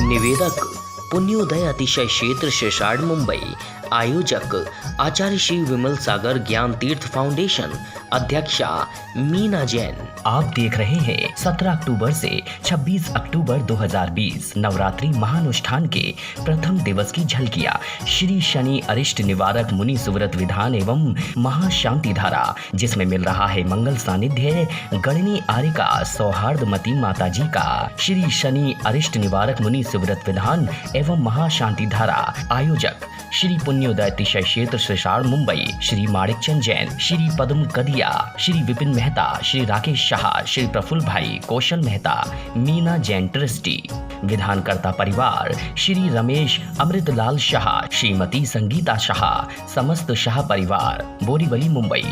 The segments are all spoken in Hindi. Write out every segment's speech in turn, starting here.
निवेदक पुण्योदय अतिशय क्षेत्र शेषाड़ मुंबई। आयोजक आचार्य श्री विमल सागर ज्ञान तीर्थ फाउंडेशन। अध्यक्षा मीना जैन। आप देख रहे हैं 17 अक्टूबर से 26 अक्टूबर 2020 नवरात्रि महानुष्ठान के प्रथम दिवस की झलकियां। श्री शनि अरिष्ट निवारक मुनि सुव्रत विधान एवं महाशांति धारा, जिसमें मिल रहा है मंगल सानिध्य गणनी आर्य का सौहार्दमती माता जी का। श्री शनि अरिष्ट निवारक मुनि सुव्रत विधान एवं महाशांति धारा। आयोजक श्री पुण्योदय अतिशय क्षेत्र शेषाड़ मुंबई। श्री माणिकचंद जैन, श्री पद्म कदिया, श्री विपिन मेहता, श्री राकेश शाह, श्री प्रफुल्ल भाई, कौशल मेहता, मीना जैन ट्रस्टी। विधानकर्ता परिवार श्री रमेश अमृतलाल शाह, श्रीमती संगीता शाह, समस्त शाह परिवार, बोरीवली मुंबई।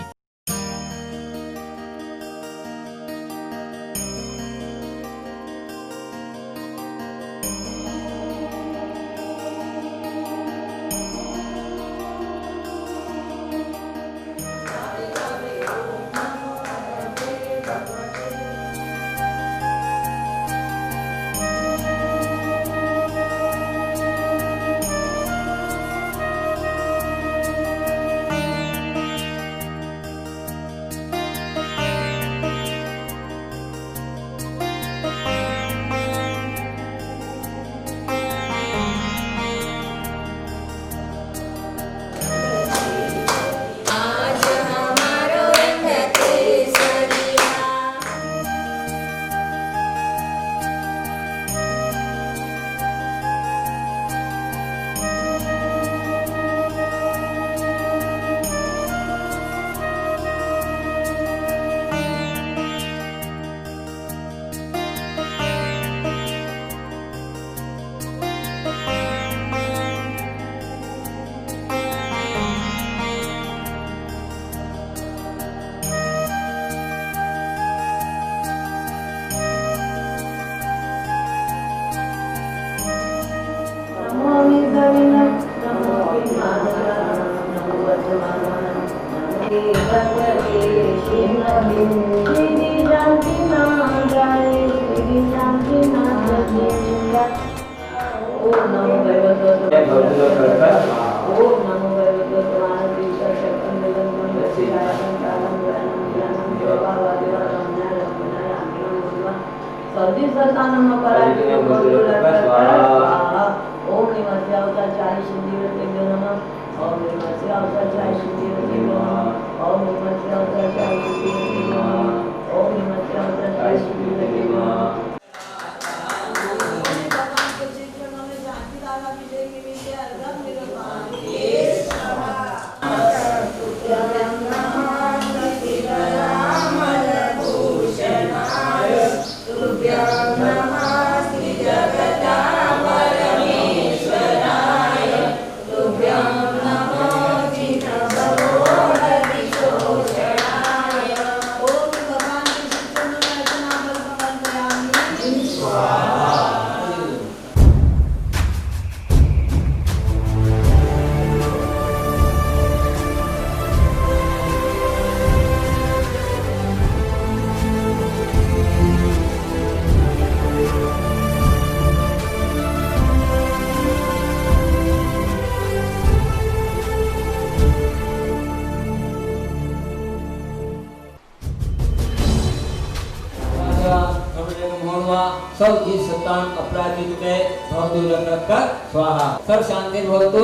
सब इस सतान अपराधी के भवदूर रखकर स्वाहा। सब शांति भवतु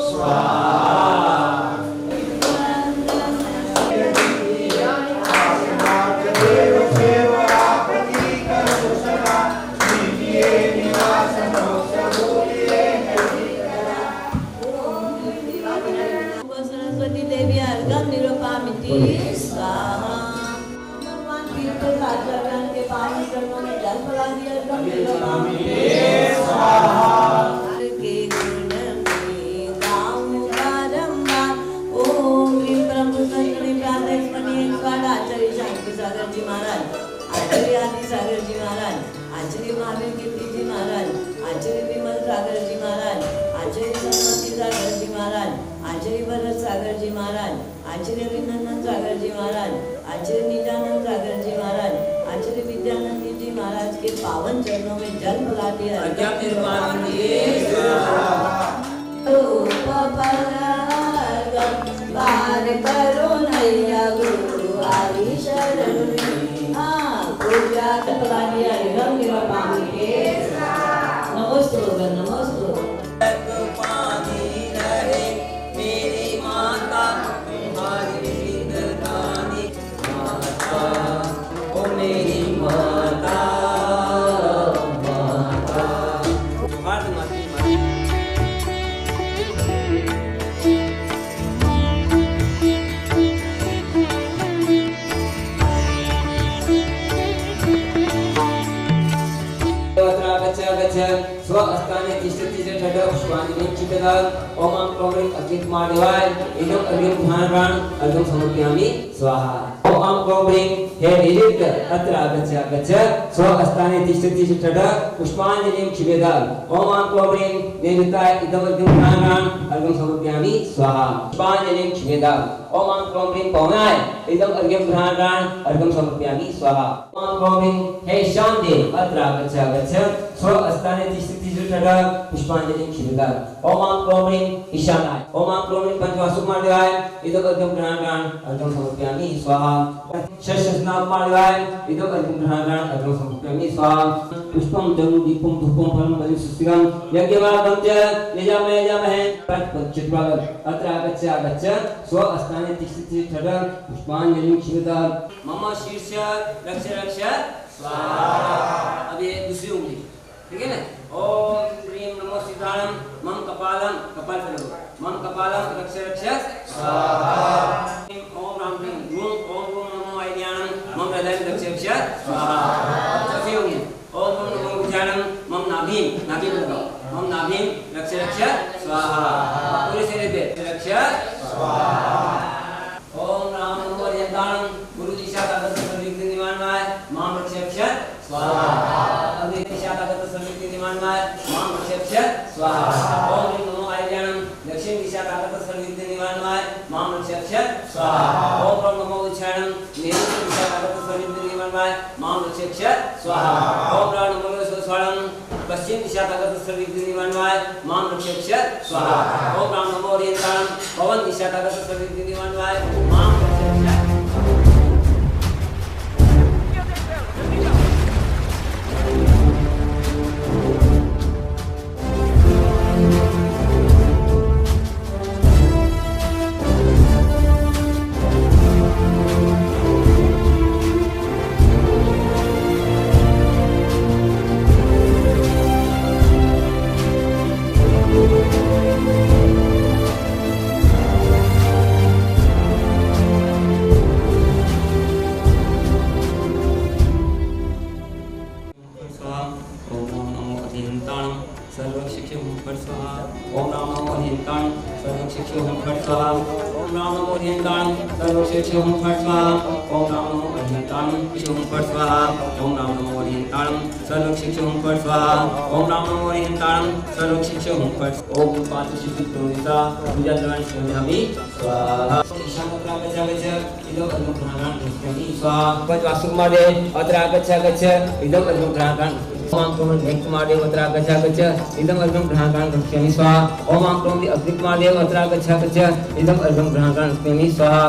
स्वाहा। सरस्वती देवी अर्घम निरूपामिति स्वाहा। के पावन चरणों में जल फला दिया के गुण में गाऊं बारंबार। ओम ह्रीं प्रभु संकणी प्रातस्मरणीय स्वाहा। आचार्य शांति सागर जी महाराज, आचार्य आदि सागर जी महाराज, आचार्य महावीर कीर्ति जी महाराज, आचार्य विमल सागर जी महाराज, आचार्य सरस्वती सागर जी महाराज, आचार्य भरत सागर जी महाराज, आचार्य अभिनंदन सागर जी महाराज, आचार्य नित्यानंद सागर जी महाराज, आचार्य विद्यानंद जी महाराज के पावन चरणों में जल बुला दिया। अज्ञा निर्माण पार करो नैया गुरु आई शरण में। हाँ पूजा बुला दिया एकदम मेरा पानी के। नमस्ते नमस्ते। पानी रहे मेरी माता तुम्हारी जिंदगानी माता ओ मेरी माता माता भारत माता स्वस्थाने तिष्ठति च ठड पुष्पांजलिं चितदाल ओम क्रोमृत अग्नित मादेवाय इदं अग्निं ध्यानराण अर्घं समर्पयामि स्वाहा ओम क्रोमृत हे निलिप्त अत्र आगच्छ स्वस्थाने तिष्ठति च ठड पुष्पांजलिं चितदाल ओम क्रोमृत देवताय इदं अग्निं ध्यानराण अर्घं समर्पयामि स्वाहा पुष्पांजलिं चितदाल ओम क्रोमृत पवनाय इदं अग्निं ध्यानराण अर्घं समर्पयामि स्वाहा ओम क्रोमृत हे शांति अत्र आगच्छ स्वस्थाने तिष्ठति च ठड पुष्पांजलिं चितदाल ओम क्रोमृत ईशानाय ओम क्रोमृत पंचवासुमादेवाय इदं अग्निं ध्यानराण अर्घं समर्पयामि स्वाहा षष्ठस्नामादेवाय इदं अग्निं ध्यानराण अर्घं समर्पयामि स्वाहा पुष्पं जलं दीपं धूपं फलं बलिं सुस्तिकं यज्ञवादं च यजामहे तत्पञ्चत्वाग अत्र आगच्छ स्वस्थाने तिष्ठति च ठड पुष्पांजलिं चितदाल मम शीर्ष रक्ष स्वाहा। अब ये दूसरी उंगली ठीक है ना। ओम ह्रीं नमो सिद्धाणं मम कपालं कपाल पे लगो मम कपालं रक्ष स्वाहा। ओम राम ह्रीं रूम ओम नमो आयज्ञानं मम हृदयं रक्ष स्वाहा। चौथी उंगली ओम नमो विचारणं मम नाभि पे लगो मम नाभि रक्ष स्वाहा। पूरे शरीर पे रक्ष स्वाहा। ओम राम नमो यज्ञानं गुरु दिशा ताकत सर्वविघ्न निवारणाय मां रक्ष स्वाहा। अग्नि दिशा ताकत सर्वविघ्न निवारणाय मां रक्ष स्वाहा। ओम नमो आयज्ञानं दक्षिण दिशा ताकत सर्वविघ्न निवारणाय मां रक्ष स्वाहा। ओम नमो उच्चारणं नैऋत्य दिशा ताकत सर्वविघ्न निवारणाय मां रक्ष स्वाहा। ओम नमो स्वाणं पश्चिम दिशा ताकत सर्वविघ्न निवारणाय मां रक्ष स्वाहा। ओम नमो ओरियंताणं पवन दिशा ताकत सर्वविघ्न निवारणाय मां रक्ष अत्र आगच्छ इदं अर्घं ग्रहाणां ओम क्रोमृत भेक्कुमारदेव अत्र आगच्छ इदं अर्घं ग्रहाणां रक्ष्यामि स्वाहा। ओम क्रोमृत अग्निकुमारदेव अत्र आगच्छ इदं अर्घं ग्रहाणां रक्ष्यामि स्वाहा।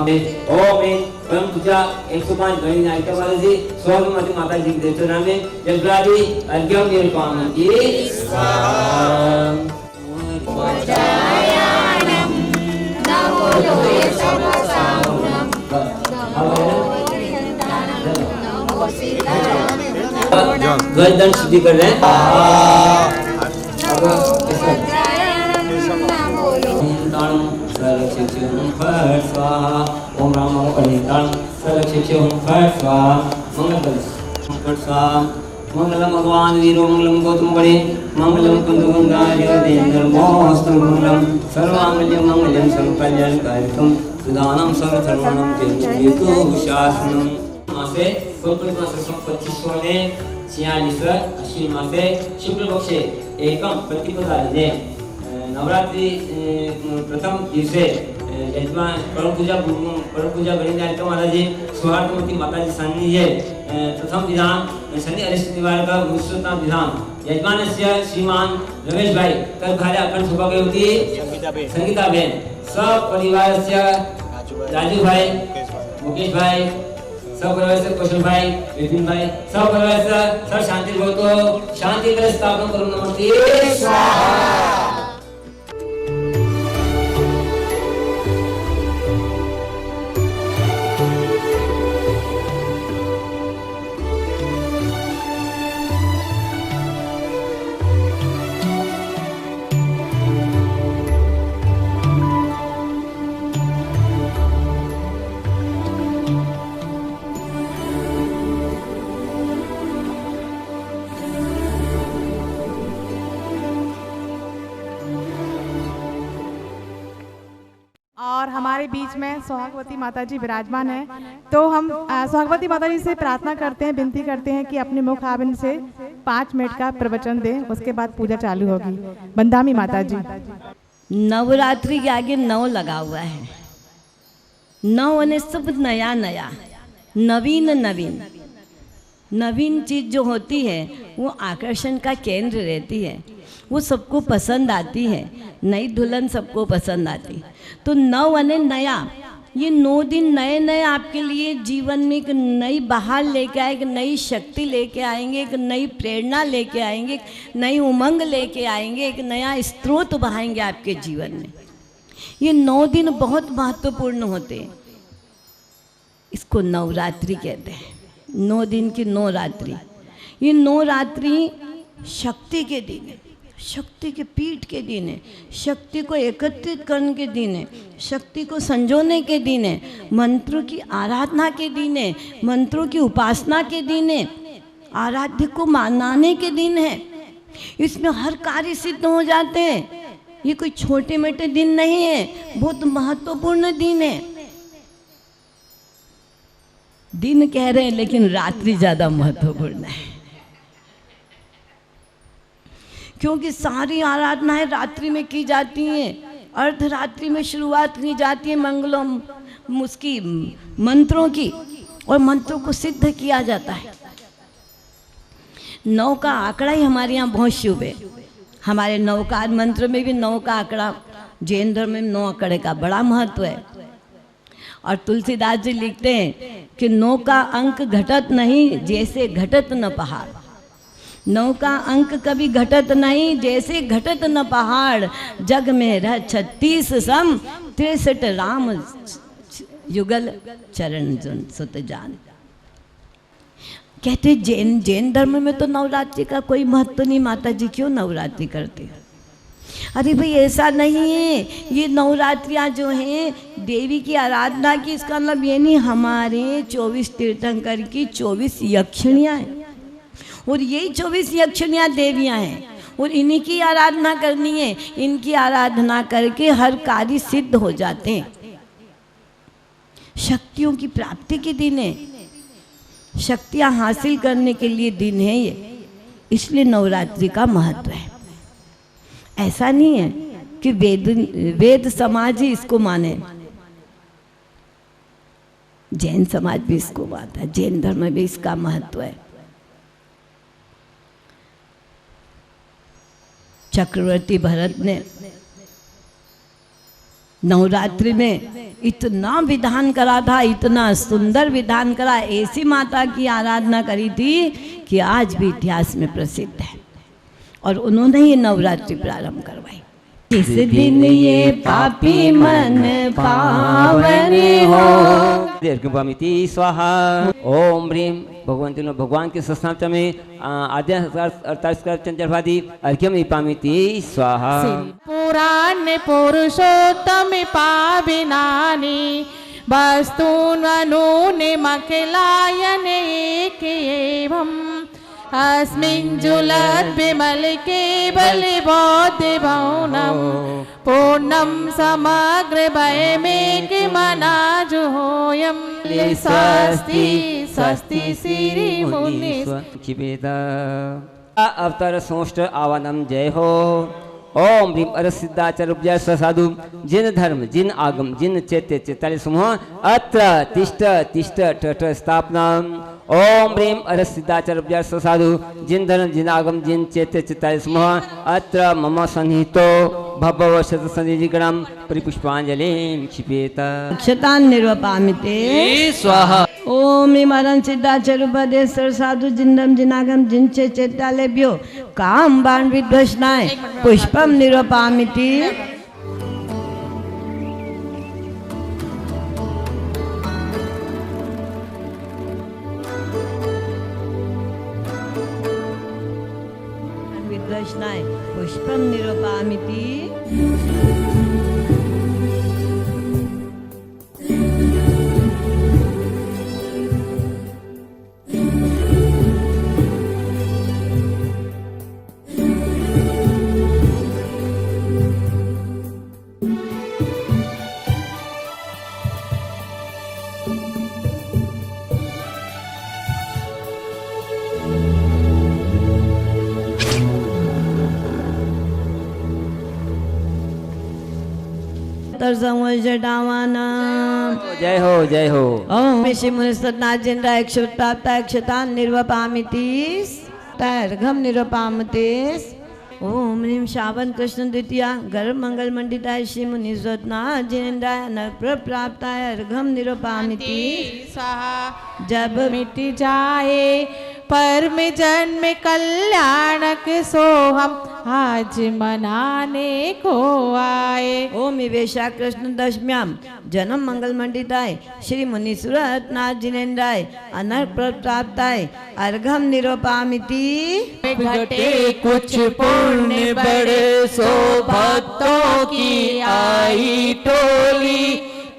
ओम परम पूजा 105 गणित आयता वाले जी स्वर्गमती माता जी के देवता नाम में जगरादी अर्घ्यं निर्पामि स्वाहा। गर्दन शुद्धि कर रहे हैं। ओम राम नमो अनितां सर्वक्षेत्रं फट स्वाहा। मंगलम भगवान वीरो मंगलम गौतम बड़े मंगलम कुंदु गंगादेव नमोस्तु मंगलम सर्वमंगल्यं मंगल्यं सर्वकल्याणकारिकं सुदानं सर्वधर्माणां जयतु शासनं। मासे कोल्पन मासे 25 46 अश्विन मासे शुक्ल पक्षे एकम प्रतिपदा दिने नवरात्रि प्रथम दिवसे यजमान परम पूजा गणित महाराज जी सौहार्दमती माता जी सान्निध्य प्रथम दिनांक शनि अरिष्ट निवारक मुनिश्चोत्तम विधान यजमानस्य श्रीमान रमेश भाई तद्भार्या अखंड सौभाग्यवती संगीता बेन सब परिवारस्य राजू भाई मुकेश भाई सब परिवारस्य कौशल भाई विपिन भाई सब परिवारस्य सब शांति भवतु शांति ग्रह स्थापन करो नमस्ते स्वाहा। और हमारे बीच में सुहागवती माता जी विराजमान है, तो हम सुहागवती माता जी से प्रार्थना करते हैं, विनती करते हैं कि अपने मुख आबिन से 5 मिनट का प्रवचन दें, उसके बाद पूजा चालू होगी। बंदामी माता जी। नवरात्रि के आगे 9 लगा हुआ है। 9 ने सब नया नया, नवीन नवीन नवीन चीज जो होती है वो आकर्षण का केंद्र रहती है, वो सबको पसंद आती है। नई दुल्हन सबको पसंद आती। तो 9 ने नया, ये 9 दिन नए नए आपके लिए जीवन में एक नई बहार लेके आए, एक नई शक्ति लेके आएंगे, एक नई प्रेरणा लेके आएंगे, एक नई उमंग लेके आएंगे, एक नया स्रोत बहाएंगे आपके जीवन में। ये 9 दिन बहुत महत्वपूर्ण होते हैं। इसको नवरात्रि कहते हैं। 9 दिन की 9 रात्रि। ये 9 रात्रि शक्ति के दिन है, शक्ति के पीठ के दिन है, शक्ति को एकत्रित करने के दिन है, शक्ति को संजोने के दिन है, मंत्रों की आराधना के दिन है, मंत्रों की उपासना के दिन है, आराध्य को मनाने के दिन है। इसमें हर कार्य सिद्ध हो जाते हैं। ये कोई छोटे मोटे दिन नहीं है, बहुत महत्वपूर्ण दिन है। दिन कह रहे हैं लेकिन रात्रि ज़्यादा महत्वपूर्ण है, क्योंकि सारी आराधनाएं रात्रि में की जाती हैं। अर्धरात्रि में शुरुआत की जाती है मंगलम उसकी मंत्रों की, और मंत्रों को सिद्ध किया जाता है। 9 का आंकड़ा ही हमारे यहाँ बहुत शुभ है। हमारे 9 का मंत्र में भी 9 का आंकड़ा, जैन धर्म में 9 आंकड़े का बड़ा महत्व है। और तुलसीदास जी लिखते हैं कि 9 का अंक घटत नहीं, जैसे घटत न पहाड़। 9 का अंक कभी घटत नहीं, जैसे घटत न पहाड़। जग में रह 36 सम, 63 राम युगल चरण सुत जान। कहते जैन धर्म में तो नवरात्रि का कोई महत्व नहीं। माता जी क्यों नवरात्रि करते हैं? अरे भाई ऐसा नहीं है। ये नवरात्रियाँ जो हैं देवी की आराधना की, इसका मतलब ये नहीं हमारे 24 तीर्थंकर की 24 यक्षिणियाँ हैं, और यही 24 यक्षिणियाँ देवियाँ हैं, और इन्हीं की आराधना करनी है। इनकी आराधना करके हर कार्य सिद्ध हो जाते हैं। शक्तियों की प्राप्ति के दिन है, शक्तियाँ हासिल करने के लिए दिन है ये, इसलिए नवरात्रि का महत्व है। ऐसा नहीं है कि वेद समाज ही इसको माने, जैन समाज भी इसको मानता है, जैन धर्म में भी इसका महत्व है। चक्रवर्ती भरत ने नवरात्रि में इतना विधान करा था, इतना सुंदर विधान करा, ऐसी माता की आराधना करी थी कि आज भी इतिहास में प्रसिद्ध है। और उन्होंने ये नवरात्रि प्रारंभ करवाई। किस दिन ये पापी मन पावन हो। दीर्घमिति स्वाहा। ओम ह्रीं भगवंती भगवान के संस्थान में आद्य 48 चंद्रभादी अर्घ्यम इपामिति स्वाहा। पुराण पुरुषोत्तम पाविनानि वस्तून् अनूनि मखिलायन एक एवं अस्मिन् जुलत् विमल केवल बौद्ध भवनम पूर्णम समग्र भयमेक मनाजुहोयम स्वस्ति स्वस्ति श्री मुनि अवतार सोष्ट आवानम जय हो। ओम ह्रीं अरसिद्धाचार्य साधु जिन धर्म जिन आगम जिन चैत्य चेताली समूह अत्र तिष्ठ तिष्ठ ठठ स्थापना। ओम ह्रीं अरसिद्धाचरभ्य साधु जिन जिनागम जिन चेते चित्ताय स्मः अत्र मम सन्निहितो भवशत सन्निधिगणं परिपुष्पाञ्जलिं क्षिपेत अक्षतान् निर्वपामि ते स्वाहा। ओम इमरं सिद्धाचरुपदेशर साधु जिन्दम जिनागम जिनचे चेतालेभ्यो काम बाण विद्वष्णाय पुष्पम निरोपामिति। विद्वष्णाय पुष्पम निरोपामिति। जय हो जय हो। ओम ऋषि मुनि सतनाथ जिन अक्षतान् निर्वपामिति तैर्घम निरोपामतेस। ओम ह्रीं श्रावण कृष्ण द्वितीया गर्भ मंगल मंडिताय श्री मुनि सतनाथ जिनेन्द्राय अनर्घ्य प्राप्ताय अर्घम निरोपामिति स्वाहा। जब मिट जाए परम जन्म कल्याणक सो हम आज मनाने को आए। ओम विवेशा कृष्ण दशम्याम जन्म मंगल मंडिताय श्री मुनि सुरनाथ जिनेन्द्राय अनर्घ्य प्राप्ताय अर्घम निरोपामिति। घटे कुछ पुण्य बड़े सो भक्तों की आई टोली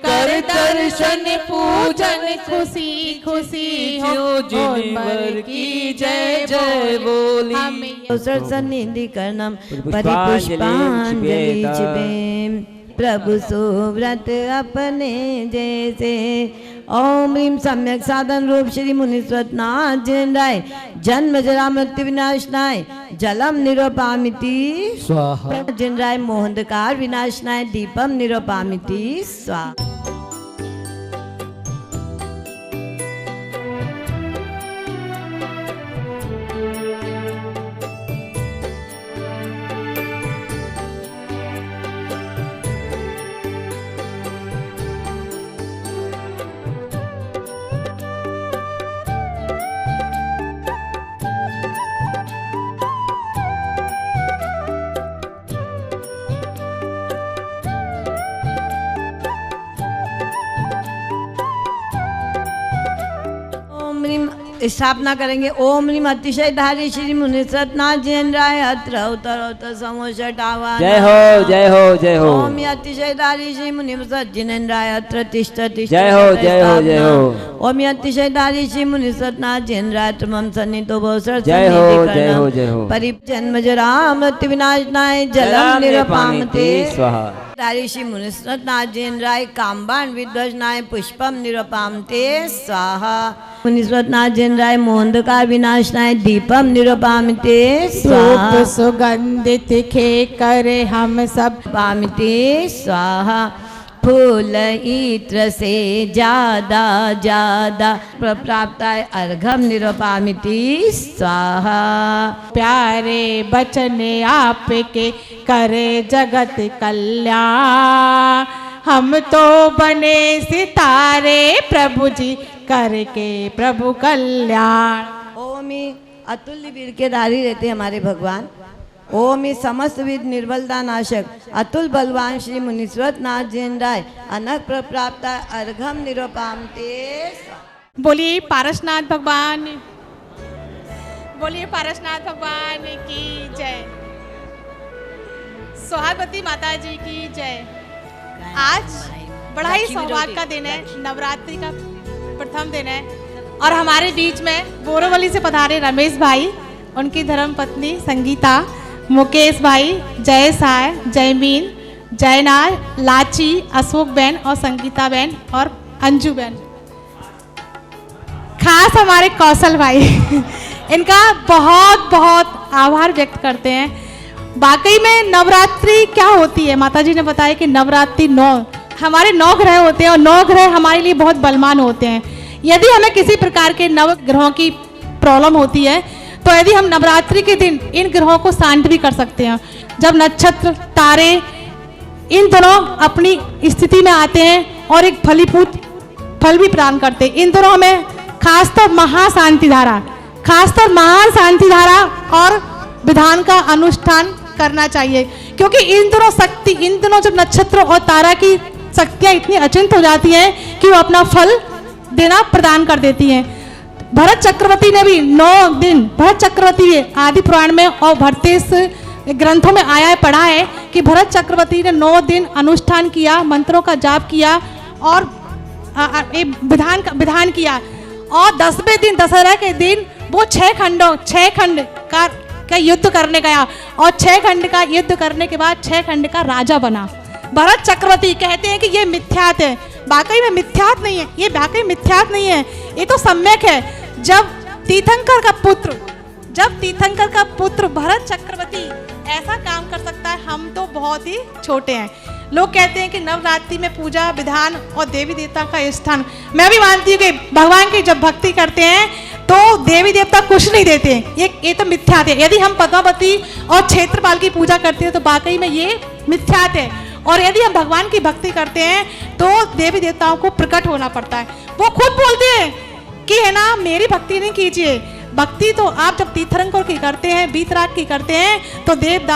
कर दर्शन पूजन खुशी खुशी हो जिनवर की जय जय बोली। अवसर सन्निधि कर्णम परिपुष्पांजलि छिपेम प्रभु सुव्रत अपने जैसे। ओम ह्रीं सम्यक साधन रूप श्री मुनि सतनाथ जिनेन्द्राय जन्म जरा मृत्यु विनाशनाय जलम निरोपामिति स्वाहा। जिनेन्द्राय मोहंधकार विनाशनाय दीपम निरोपामिति स्वाहा। स्थापना करेंगे। ओम ह्रीं अतिशय धारी श्री मुनि सतनाथ जिनेन्द्राय अत्र उत्तरोत्तर समोषटावा। जय हो जय हो जय हो। ओम अतिशय धारी श्री मुनि सत जिनेन्द्राय अत्र तिष्ठ तिष्ठ। जय हो जय हो जय हो। ओम अतिशय धारी श्री मुनि सतनाथ जिनेन्द्राय मम सन्निहितो भवसर जय हो जय हो जय हो। परिजन्म जरा मृत्यु विनाशनाय जलम निरोपामते स्वाहा। धारी श्री मुनि सतनाथ जिनेन्द्राय कामबाण विध्वजनाय पुष्पम निरोपामते स्वाहा। मुनि सतनाथ जिनेन्द्राय मोहंधकार विनाशनाय दीपम निरोपामिते स्वाहा। धूप सुगंधित खे करे हम सब पामिते स्वाहा। फूल इत्र से ज्यादा ज्यादा प्राप्ताय अर्घम निरोपामिति स्वाहा। प्यारे बचन आपके करे जगत कल्याण हम तो बने सितारे प्रभु जी करके प्रभु कल्याण। ओमी अतुल्य वीर के धारी रहते हमारे भगवान। ओम समस्त विद निर्बलता नाशक अतुल बलवान श्री मुनि सतनाथ जिनेन्द्राय अनक प्राप्त अर्घम निरोपामते। बोलिए पारसनाथ भगवान, बोलिए पारसनाथ भगवान की जय। सोहागवती माता जी की जय। आज बड़ा ही सौभाग्य का दिन है, नवरात्रि का प्रथम दिन है और हमारे बीच में बोरोवली से पधारे रमेश भाई, उनकी धर्म पत्नी संगीता, मुकेश भाई, जय साय, जयमीन, जयनार, लाची, अशोक बहन और संगीता बहन और अंजू बहन, खास हमारे कौशल भाई इनका बहुत बहुत आभार व्यक्त करते हैं। वाकई में नवरात्रि क्या होती है, माता जी ने बताया कि नवरात्रि हमारे 9 ग्रह होते हैं और 9 ग्रह हमारे लिए बहुत बलवान होते हैं। यदि हमें किसी प्रकार के नवग्रहों की प्रॉब्लम होती है तो यदि हम नवरात्रि के दिन इन ग्रहों को शांत भी कर सकते हैं। जब नक्षत्र तारे इन दोनों अपनी स्थिति में आते हैं और एक फलीभूत फल भी प्रदान करते हैं। इन दोनों हमें खासतौर महाशांति धारा, खासतौर महान शांति धारा और विधान का अनुष्ठान करना चाहिए, क्योंकि इन दोनों शक्ति, इन दोनों जब नक्षत्र और तारा की शक्तियाँ इतनी अचिंत हो जाती हैं कि वो अपना फल देना प्रदान कर देती हैं। भरत चक्रवर्ती ने भी 9 दिन, भरत चक्रवर्ती आदि पुराण में और भरतेश ग्रंथों में आया है, पढ़ा है कि भरत चक्रवर्ती ने 9 दिन अनुष्ठान किया, मंत्रों का जाप किया और विधान किया, और 10वें दिन दशहरा के दिन वो 6 खंड का युद्ध करने गया और 6 खंड का युद्ध करने के बाद 6 खंड का राजा बना। भरत चक्रवर्ती कहते हैं कि ये मिथ्यात है, वाकई में मिथ्यात नहीं है, ये वाकई मिथ्यात नहीं है, ये तो सम्यक है। जब तीर्थंकर का पुत्र भरत चक्रवर्ती ऐसा काम कर सकता है, हम तो बहुत ही छोटे हैं। लोग कहते हैं कि नवरात्रि में पूजा विधान और देवी देवता का स्थान, मैं भी मानती हूँ कि भगवान की जब भक्ति करते हैं तो देवी देवता कुछ नहीं देते, ये तो मिथ्यात है। यदि हम पद्मावती और क्षेत्रपाल की पूजा करते हैं तो वाकई में ये मिथ्यात है, और यदि हम भगवान की भक्ति करते हैं तो देवी देवताओं को प्रकट होना पड़ता है। वो खुद बोलते हैं कि है ना, मेरी भक्ति नहीं कीजिए, भक्ति तो आप जब तीर्थंकर की करते हैं, बीतराग की करते हैं तो देव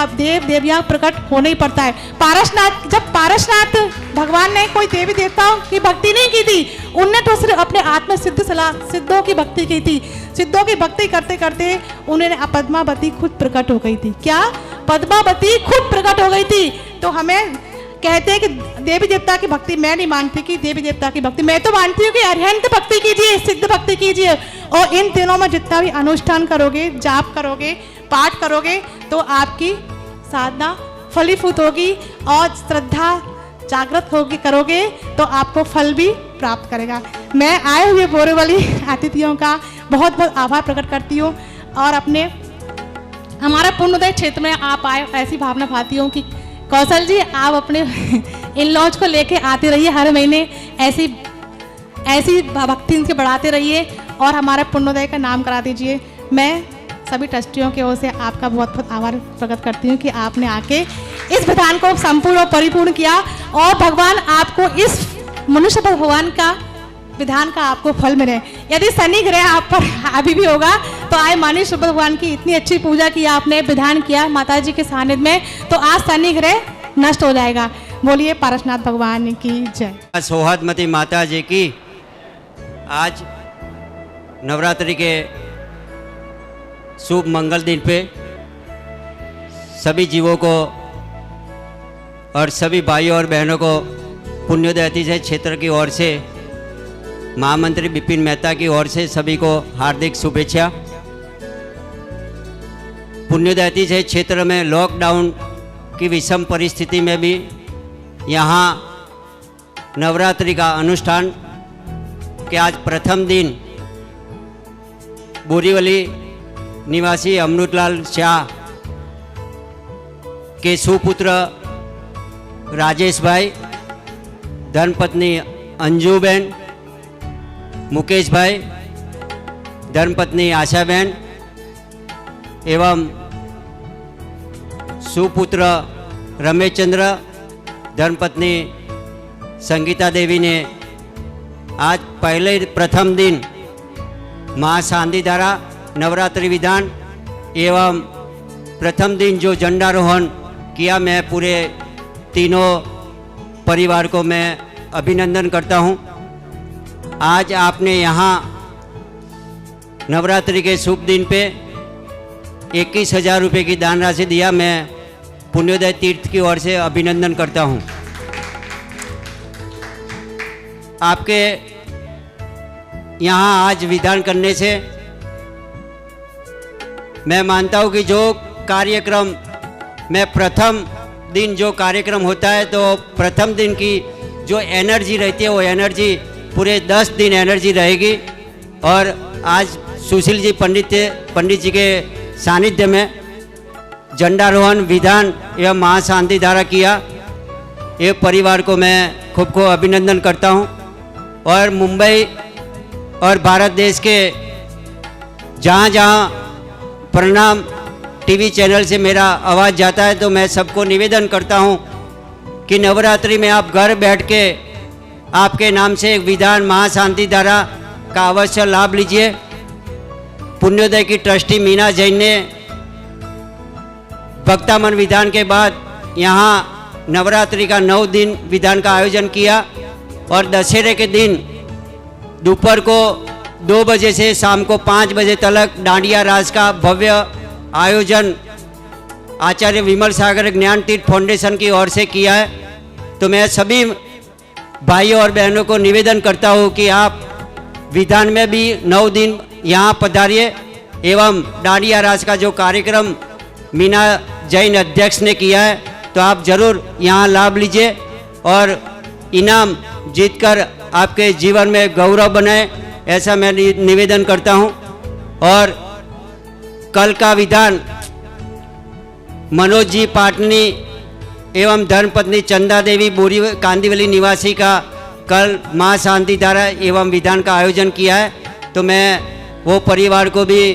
देवियाँ प्रकट होना ही पड़ता है। पारसनाथ भगवान ने कोई देवी देवताओं की भक्ति नहीं की थी, उनने तो सिर्फ अपने आत्म सिद्धों की भक्ति की थी। सिद्धों की भक्ति करते करते उन्हें पद्मावती खुद प्रकट हो गई थी। क्या? पद्मावती खुद प्रकट हो गई थी। तो हमें कहते हैं कि देवी देवता की भक्ति, मैं नहीं मानती कि देवी देवता की भक्ति, मैं तो मानती हूँ कि अरिहंत भक्ति कीजिए, सिद्ध भक्ति कीजिए, और इन दिनों में जितना भी अनुष्ठान करोगे, जाप करोगे, पाठ करोगे तो आपकी साधना फलीभूत होगी और श्रद्धा जागृत होगी करोगे तो आपको फल भी प्राप्त करेगा। मैं आए हुए बोरीवली अतिथियों का बहुत बहुत आभार प्रकट करती हूँ, और अपने हमारा पुण्योदय क्षेत्र में आप आए ऐसी भावना भाती हूँ कि कौशल जी आप अपने इन लॉज को लेके आते रहिए, हर महीने ऐसी भक्ति इनके बढ़ाते रहिए और हमारा पुण्योदय का नाम करा दीजिए। मैं सभी ट्रस्टियों की ओर से आपका बहुत बहुत आभार प्रकट करती हूँ कि आपने आके इस विधान को संपूर्ण और परिपूर्ण किया, और भगवान आपको इस मनुष्य भगवान का विधान का आपको फल मिले। यदि शनि ग्रह आप पर अभी भी होगा तो आए मानिए सुबह भगवान की इतनी अच्छी पूजा की आपने, विधान किया माता जी के सानिध्य में, तो आज शनि ग्रह नष्ट हो जाएगा। बोलिए पारसनाथ भगवान की जय। सौहार्दमती माता जी की। आज नवरात्रि के शुभ मंगल दिन पे सभी जीवों को और सभी भाइयों और बहनों को पुण्योदय अतिशय क्षेत्र की ओर से, महामंत्री विपिन मेहता की ओर से सभी को हार्दिक शुभेच्छा। पुण्योदय अतिशय क्षेत्र में लॉकडाउन की विषम परिस्थिति में भी यहाँ नवरात्रि का अनुष्ठान के आज प्रथम दिन बोरीवली निवासी अमृतलाल शाह के सुपुत्र राजेश भाई, धर्मपत्नी अंजुबेन, मुकेश भाई, धर्मपत्नी आशा बहन एवं सुपुत्र रमेश चंद्र, धर्मपत्नी संगीता देवी ने आज पहले प्रथम दिन महाशांति धारा, नवरात्रि विधान एवं प्रथम दिन जो झंडारोहण किया, मैं पूरे तीनों परिवार को मैं अभिनंदन करता हूं। आज आपने यहाँ नवरात्रि के शुभ दिन पे 21,000 रुपये की दान राशि दिया, मैं पुण्योदय तीर्थ की ओर से अभिनंदन करता हूँ। आपके यहाँ आज विधान करने से मैं मानता हूँ कि जो कार्यक्रम में प्रथम दिन जो कार्यक्रम होता है तो प्रथम दिन की जो एनर्जी रहती है वो एनर्जी पूरे 10 दिन एनर्जी रहेगी। और आज सुशील जी पंडित जी के सानिध्य में झंडारोहण विधान एवं महाशांति धारा किया, ये परिवार को मैं खूब अभिनंदन करता हूँ। और मुंबई और भारत देश के जहाँ जहाँ प्रणाम टीवी चैनल से मेरा आवाज़ जाता है, तो मैं सबको निवेदन करता हूँ कि नवरात्रि में आप घर बैठ के आपके नाम से एक विधान महाशांति धारा का अवश्य लाभ लीजिए। पुण्योदय की ट्रस्टी मीना जैन ने भक्तामन विधान के बाद यहाँ नवरात्रि का 9 दिन विधान का आयोजन किया और दशहरे के दिन दोपहर को 2 बजे से शाम को 5 बजे तक डांडिया रास का भव्य आयोजन आचार्य विमल सागर ज्ञान तीर्थ फाउंडेशन की ओर से किया है। तो मैं सभी भाइयों और बहनों को निवेदन करता हूँ कि आप विधान में भी 9 दिन यहाँ पधारिए एवं डांडिया रास का जो कार्यक्रम मीना जैन अध्यक्ष ने किया है, तो आप जरूर यहाँ लाभ लीजिए और इनाम जीतकर आपके जीवन में गौरव बनाए, ऐसा मैं निवेदन करता हूँ। और कल का विधान मनोज जी पाटनी एवं धर्मपत्नी चंदा देवी बोरी कांदीवली निवासी का कल माँ शांति धारा एवं विधान का आयोजन किया है। तो मैं वो परिवार को भी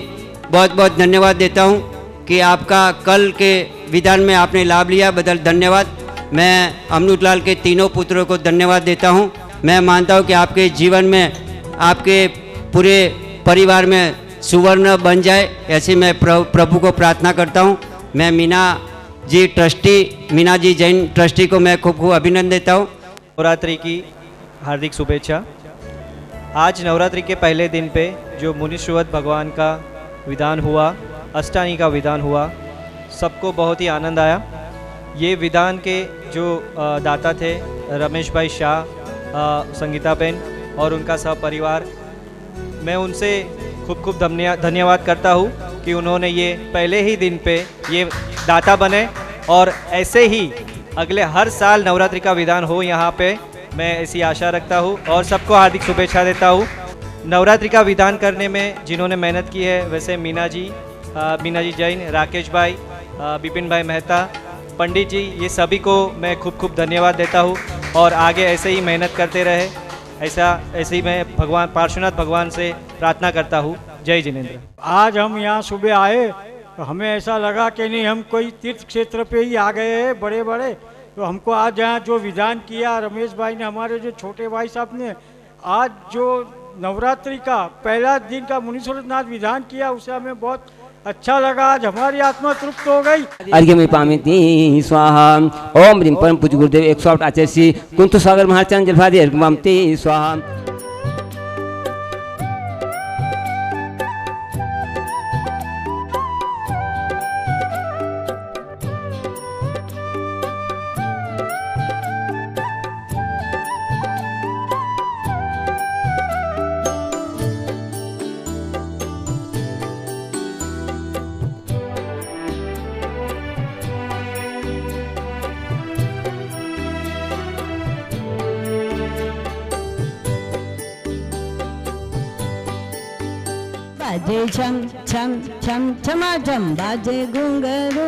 बहुत बहुत धन्यवाद देता हूँ कि आपका कल के विधान में आपने लाभ लिया, बदल धन्यवाद। मैं अमृतलाल के तीनों पुत्रों को धन्यवाद देता हूँ। मैं मानता हूँ कि आपके जीवन में आपके पूरे परिवार में सुवर्ण बन जाए, ऐसे मैं प्रभु को प्रार्थना करता हूँ। मैं मीना जी जैन ट्रस्टी को मैं खूब खूब अभिनंदन देता हूँ। नवरात्रि की हार्दिक शुभेच्छा। आज नवरात्रि के पहले दिन पे जो मुनीश्वरवत भगवान का विधान हुआ, अष्टानी का विधान हुआ, सबको बहुत ही आनंद आया। ये विधान के जो दाता थे रमेश भाई शाह, संगीता बेन और उनका सब परिवार, मैं उनसे खूब खूब धन्यवाद करता हूँ कि उन्होंने ये पहले ही दिन पे ये दाता बने और ऐसे ही अगले हर साल नवरात्रि का विधान हो यहाँ पे, मैं ऐसी आशा रखता हूँ और सबको हार्दिक शुभेच्छा देता हूँ। नवरात्रि का विधान करने में जिन्होंने मेहनत की है, वैसे मीना जी जैन, राकेश भाई, विपिन भाई मेहता, पंडित जी, ये सभी को मैं खूब खूब धन्यवाद देता हूँ और आगे ऐसे ही मेहनत करते रहे, ऐसे ही मैं भगवान पार्श्वनाथ भगवान से प्रार्थना करता हूँ। जय जिनेंद्र। आज हम यहाँ सुबह आए तो हमें ऐसा लगा कि नहीं, हम कोई तीर्थ क्षेत्र पे ही आ गए हैं बड़े बड़े। तो हमको आज यहाँ जो विधान किया रमेश भाई ने, हमारे जो छोटे भाई साहब ने, आज जो नवरात्रि का पहला दिन का मुनीश्वरनाथ विधान किया, उसे हमें बहुत अच्छा लगा। आज हमारी आत्मा तृप्त हो गई। अर्घ्यमे पामिति स्वाहा। ओम ह्रीं परम पूज्य गुरुदेव 108 आचार्य श्री कुंतु सागर महाचरण जलभादि अर्घ्यमे पामिति स्वाहा। बाजे छम छम छम छमा छम, बाजे घुंघरू,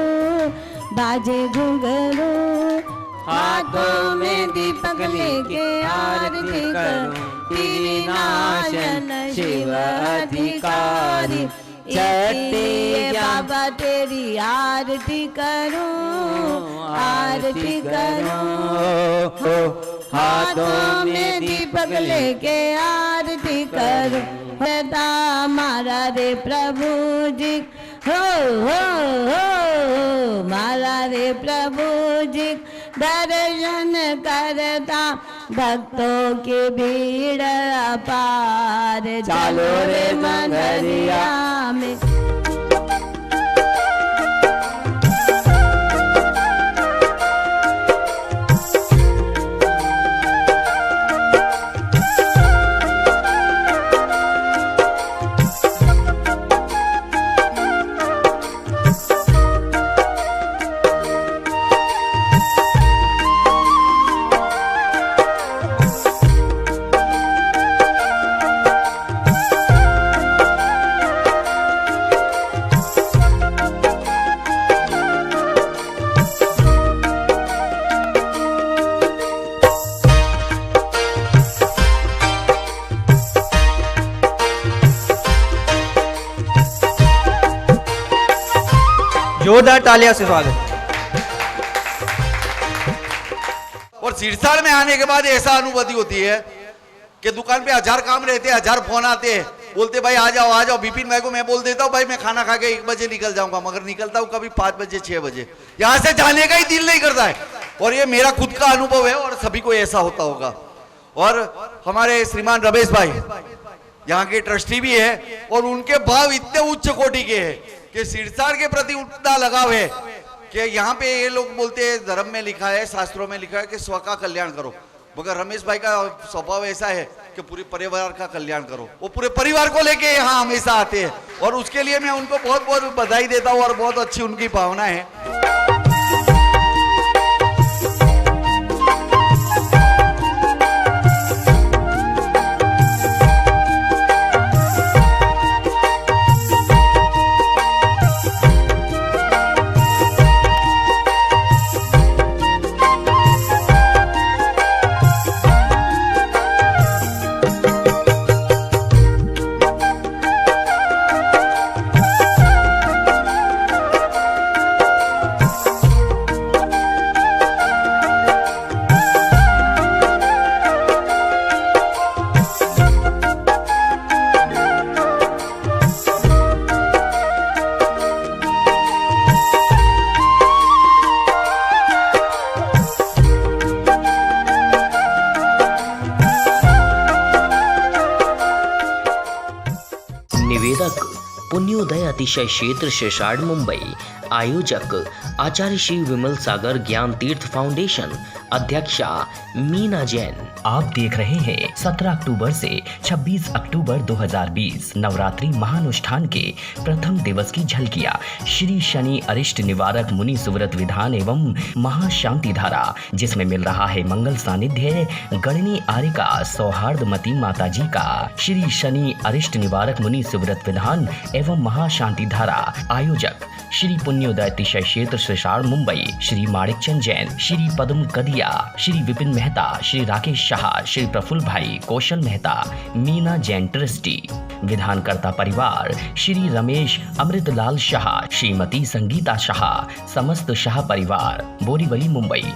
हाथों में दीपक लेके आरती करो, नाशन शिव अधिकारी, छठी बाबा तेरी आरती करूं, हाथों में दीपक लेके आरती करूं। मारा रे प्रभु जी, हो मारा रे प्रभु जी, दर्शन करता भक्तों की भीड़ अपार, चलो रे मंगरिया में। जोरदार तालियां से स्वागत। और सिरसाड़ में आने के बाद ऐसा अनुभूति होती है कि दुकान पे 1000 काम रहते हैं, 1000 फोन आते हैं, बोलते भाई आ जाओ। विपिन भाई को मैं बोल देता हूँ भाई मैं खाना खा के 1 बजे निकल जाऊंगा, मगर निकलता हूँ कभी 5 बजे 6 बजे, यहाँ से जाने का ही दिल नहीं करता है। और ये मेरा खुद का अनुभव है और सभी को ऐसा होता होगा। और हमारे श्रीमान रमेश भाई यहाँ के ट्रस्टी भी है और उनके भाव इतने उच्च कोटि के हैं कि सिरसाड़ के प्रति उतना लगाव है कि यहाँ पे ये लोग बोलते हैं धर्म में लिखा है, शास्त्रों में लिखा है कि स्व का कल्याण करो, मगर रमेश भाई का स्वभाव ऐसा है कि पूरे परिवार का कल्याण करो। वो पूरे परिवार को लेके यहाँ हमेशा आते हैं और उसके लिए मैं उनको बहुत बहुत बधाई देता हूँ और बहुत अच्छी उनकी भावना है। निवेदक पुण्योदय अतिशय क्षेत्र शेषाड़ मुंबई। आयोजक आचार्य श्री विमल सागर ज्ञान तीर्थ फाउंडेशन। अध्यक्षा मीना जैन। आप देख रहे हैं 17 अक्टूबर से 26 अक्टूबर 2020 नवरात्रि महानुष्ठान के प्रथम दिवस की झलकियां श्री शनि अरिष्ट निवारक मुनि सुव्रत विधान एवं महाशांति धारा, जिसमें मिल रहा है मंगल सानिध्य गणनी आर्यिका सौहार्दमती माता जी का। श्री शनि अरिष्ट निवारक मुनि सुव्रत विधान एवं महाशांति धारा। आयोजक श्री पुण्योदय अतिशय क्षेत्र शेषाड़ मुंबई। श्री माणिकचंद जैन, श्री पद्म कदिया, श्री विपिन मेहता, श्री राकेश शाह, श्री प्रफुल्ल भाई, कौशल मेहता, मीना जैन ट्रस्टी। विधानकर्ता परिवार श्री रमेश अमृतलाल शाह, श्रीमती संगीता शाह, समस्त शाह परिवार, बोरीवली मुंबई।